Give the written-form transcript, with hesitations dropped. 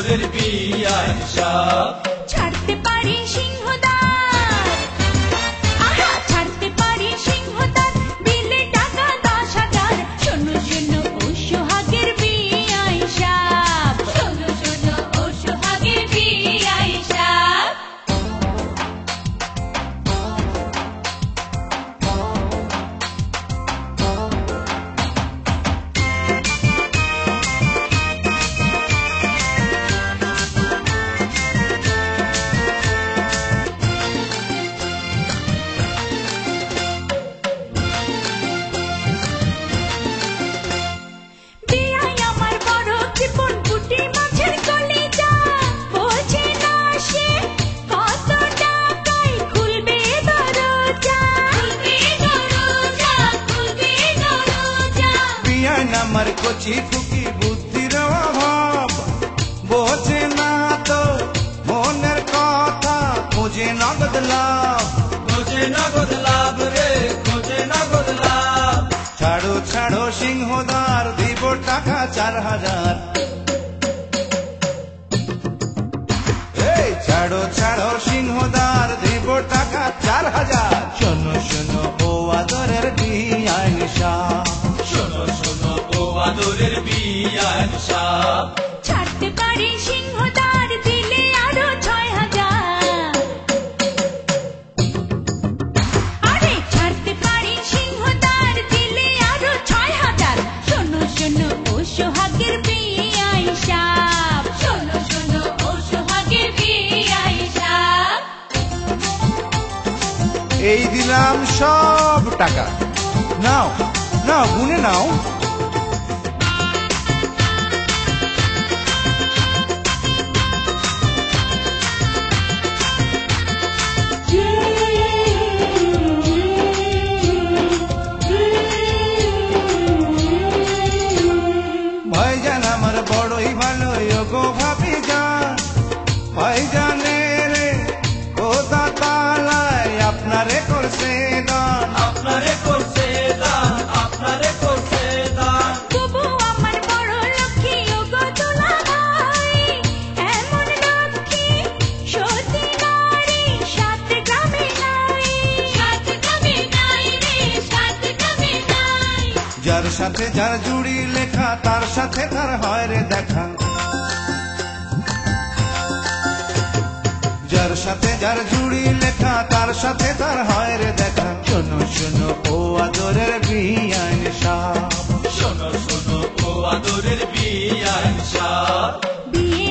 আদরের বিআইন সাহেব। ছাড়তে পারি সিংহদার, আহা ছাড়তে পারি সিংহদার, দিলে টাকা 10,000। শোনো শোনো ও সোহাগের বিআইন সাহেব, শোনো শোনো ও সোহাগের বিআইন সাহেব। বিআইন আমার বড় কৃপণ পুঁটি মাছের কলিজা, বোঝে না সে কত টাকায় খুলবে দরজা, খুলবে দরজা, খুলবে দরজা। বিআইন আমার কচি খুকি বুদ্ধির অভাব, বোঝে না তো মনের কথা, খোঁজে নগদ লাভ। খোঁজে নগদ লাভ রে, খোঁজে নগদ লাভ। ছাড়ো ছাড়ো সিংহদার, দিব টাকা 4,000। এই ছাড়ো ছাড়ো সিংহদার, দিব টাকা 4,000। শোনো শোনো ও আদরের বিআইন সাহেব, শোনো শোনো ও আদরের বিআইন সাহেব। ছাড়তে পারি সিংহদার, দিলে আরো 6,000। আরে ছাড়তে পারি সিংহদার, দিলে আরো 6,000। শোনো শোনো ও সোহাগের বিআইন সাহেব, শোনো শোনো ও সোহাগের বিআইন সাহেব। এই দিলাম সব টাকা, নাও নাও গুনে নাও। ভাইজান আমার বড়ই ভালো গো ভাবি যান, ভাইজানে রে খোদা তাআলায় আপনারে করছে দান। আপনারে করছে দান, আপনারে করছে দান। তবু আমার বড় লক্ষ্মী ও গো দুলাভাই, এমন লক্ষ্মী সতী নারী 7 গ্রামে নাই, 7 গ্রামে নাই রে, 7 গ্রামে নাই। যার সাথে যার জুড়ি লেখা, তার সাথে তার হয় রে দেখা। যার সাথে যার জুড়ি লেখা, তার সাথে তার হয় রে দেখা। শোনো শোনো ও আদরের বিআইন সাহেব, শোনো শোনো ও আদরের বিআইন সাহেব। বিয়ে